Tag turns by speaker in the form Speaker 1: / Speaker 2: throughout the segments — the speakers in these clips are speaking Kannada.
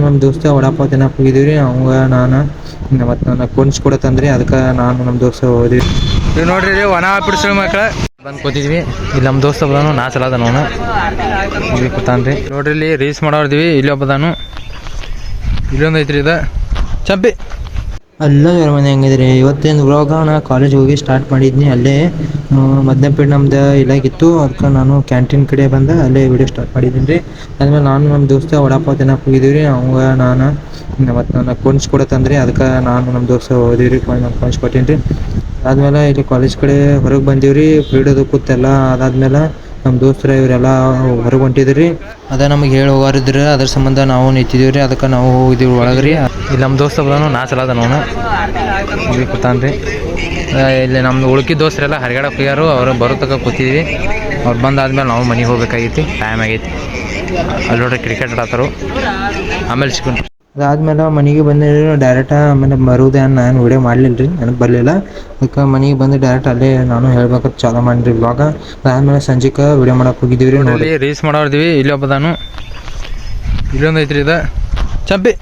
Speaker 1: ನಮ್ಮ ದೋಸ್ತ ವಡಾಪಾವ್ ತಿನ್ನಕ್ಕೆ ಹೋಗಿದ್ದೀವಿ ರೀ. ಅವಂಗ ನಾನು ಮತ್ತು ನನ್ನ ಕುಣ್ಸ್ ಕೂಡ ತಂದ್ರಿ. ಅದಕ್ಕೆ ನಾನು ನಮ್ಮ ದೋಸ್ತ ಹೋದ್ವಿ. ನೀವು ನೋಡ್ರಿ ಒಣ ಪಿಡಿಸ್ರ ಮಕ್ಕಳ ಬಂದು ಕೂತಿದ್ವಿ. ಇಲ್ಲಿ ನಮ್ಮ ದೋಸ್ತ ಒಬ್ಬದಾನು ನಾಚಲಾದ ನೋನು ಇಲ್ಲಿ ಕೂತಾನ್ರಿ. ನೋಡ್ರಿ ಇಲ್ಲಿ ರೀಲ್ಸ್ ಮಾಡೋರ್ದಿವಿ. ಇಲ್ಲಿ ಒಬ್ಬದಾನು ಇಲ್ಲೊಂದು ಐತ್ರಿ ಇದು ಚಂಪಿ ಅಲ್ಲ ಮನೆ ಹೆಂಗಿದ್ರಿ. ಇವತ್ತೇನು ವ್ಲಾಗ ನಾ ಕಾಲೇಜ್ ಹೋಗಿ ಸ್ಟಾರ್ಟ್ ಮಾಡಿದ್ನಿ. ಅಲ್ಲೇ ಮಧ್ಯಾಹ್ನ ನಮ್ದು ಇಲ್ಲಾಗಿತ್ತು. ಅದಕ್ಕೆ ನಾನು ಕ್ಯಾಂಟೀನ್ ಕಡೆ ಬಂದೆ. ಅಲ್ಲೇ ವಿಡಿಯೋ ಸ್ಟಾರ್ಟ್ ಮಾಡಿದ್ದೀನಿ ರೀ. ಆದ್ಮೇಲೆ ನಾನು ನಮ್ಮ ದೋಸ್ತ ವಡಾಪಾವ್ ತಿನ್ನಕ್ಕೆ ಹೋಗಿದ್ದೀವಿ ರೀ. ಅವಂಗ ನಾನು ಮತ್ತು ನನ್ನ ಕುಣ್ಸ್ ಕೂಡ ತಂದ್ರಿ. ಅದಕ್ಕೆ ನಾನು ನಮ್ಮ ದೋಸ್ತ ಹೋದಿವಿ ರೀ. ನಾನು ಕುಣ್ಸ್ ಕೊಟ್ಟೀನಿ ರೀ. ಆದಮೇಲೆ ಇಲ್ಲಿ ಕಾಲೇಜ್ ಕಡೆ ಹೊರಗೆ ಬಂದೀವಿ ರೀ. ಫ್ರೀಡದು ಕೂತೆಲ್ಲ ಅದಾದ್ಮೇಲೆ ನಮ್ಮ ದೋಸ್ತರ ಇವರೆಲ್ಲ ಹೊರಗೆ ಹೊಂಟಿದ್ರಿ. ಅದೇ ನಮಗೆ ಹೇಳಿ ಹೋಗಾರಿದ್ರು. ಅದ್ರ ಸಂಬಂಧ ನಾವು ನಿಂತಿದ್ದೀವಿ ರೀ. ಅದಕ್ಕೆ ನಾವು ಹೋಗಿದ್ದೀವಿ ಒಳಗೆ ರೀ. ಇಲ್ಲಿ ನಮ್ಮ ದೋಸ್ತ ಒಬ್ಬನು ನಾಚಲಾದ ನೋನು ಇಲ್ಲಿ ಕೂತಾನ್ರಿ. ಇಲ್ಲಿ ನಮ್ದು ಉಳ್ಕಿದ ದೋಸ್ತರೆಲ್ಲ ಹರಿಗಾಡಕ್ಕೆ ಹೋಗ್ಯಾರು. ಅವರು ಬರೋ ತನಕ ಕೂತಿದ್ವಿ. ಅವ್ರು ಬಂದಾದ್ಮೇಲೆ ನಾವು ಮನೆಗೆ ಹೋಗ್ಬೇಕಾಗೈತಿ. ಟೈಮ್ ಆಗೈತಿ. ಅಲ್ಲಿ ನೋಡ್ರಿ ಕ್ರಿಕೆಟ್ ಆಡತ್ತಾರು. ಆಮೇಲೆ ಸಿಕ್ಕು ಅದಾದ್ಮೇಲೆ ಮನೆಗೆ ಬಂದಿರಿ ಡೈರೆಕ್ಟ್. ಆಮೇಲೆ ಬರೋದೇ ನಾನು ವಿಡಿಯೋ ಮಾಡಲಿಲ್ಲ ರೀ. ನನಗೆ ಬರಲಿಲ್ಲ. ಅದಕ್ಕೆ ಮನೆಗೆ ಬಂದು ಡೈರೆಕ್ಟ್ ಅಲ್ಲೇ ನಾನು ಹೇಳ್ಬೇಕಂತ ಚಾಲೂ ಮಾಡಿರಿ ವ್ಲಾಗ. ಅದಾದ್ಮೇಲೆ ಸಂಜೆಗೆ ವಿಡಿಯೋ ಮಾಡಕ್ಕೆ ಹೋಗಿದ್ದೀವಿ ರೀ. ನೋಡಿ ರೀಲ್ಸ್ ಮಾಡೋರ್ದಿವಿ. ಇಲ್ಲಿ ಒಬ್ಬದಾನು ಇಲ್ಲೊಂದು ಐತ್ರಿ ಇದು ಚಂಪಿ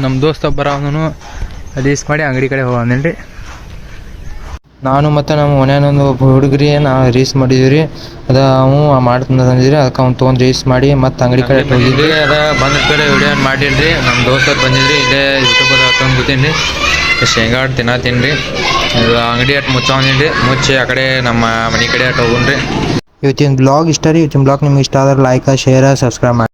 Speaker 1: ನಮ್ಮ ದೋಸ್ತ ಬರೋನು ರೀಲ್ಸ್ ಮಾಡಿ ಅಂಗಡಿ ಕಡೆ ಹೋಗಂದೇನು ರೀ. ನಾನು ಮತ್ತು ನಮ್ಮ ಮನೆಯೊಂದು ಒಬ್ಬ ಹುಡುಗರಿ ನಾವು ರೀಲ್ಸ್ ಮಾಡಿದ್ವಿ ರೀ. ಅದು ಅವು ಮಾಡ್ತಂದ್ರೆ ತಂದಿದ್ರಿ. ಅದಕ್ಕೆ ಅವ್ನು ತೊಗೊಂಡು ರೀಲ್ಸ್ ಮಾಡಿ ಮತ್ತು ಅಂಗಡಿ ಕಡೆ ಹೋಗಿದ್ವಿ. ಅದು ಬಂದ ಕಡೆ ವಿಡಿಯೋ ಮಾಡಿಲ್ರಿ. ನಮ್ಮ ದೋಸ್ತರು ಬಂದಿದ್ರಿ. ಇಲ್ಲೇ ಯೂಟ್ಯೂಬಲ್ಲಿ ಹಾಕೊಂಡು ಕೂತೀನಿ ರೀ. ಶೇಂಗಾ ಹಣ್ಣು ತಿನ್ನತ್ತೀನಿ ರೀ. ಅಂಗಡಿ ಅಟ್ಟು ಮುಚ್ಚೋಂದೀನಿ ರೀ. ಮುಚ್ಚಿ ಆ ಕಡೆ ನಮ್ಮ ಮನೆ ಕಡೆ ಅಟ್ಟು ಹೋಗೋಣ ರೀ. ಇವತ್ತಿನ ಬ್ಲಾಗ್ ಇಷ್ಟ ರೀ. ಇವತ್ತಿನ ಬ್ಲಾಗ್ ನಿಮ್ಗೆ ಇಷ್ಟ ಆದ್ರೆ ಲೈಕ್ ಶೇರ್ ಸಬ್ಸ್ಕ್ರೈಬ್ ಮಾಡಿ.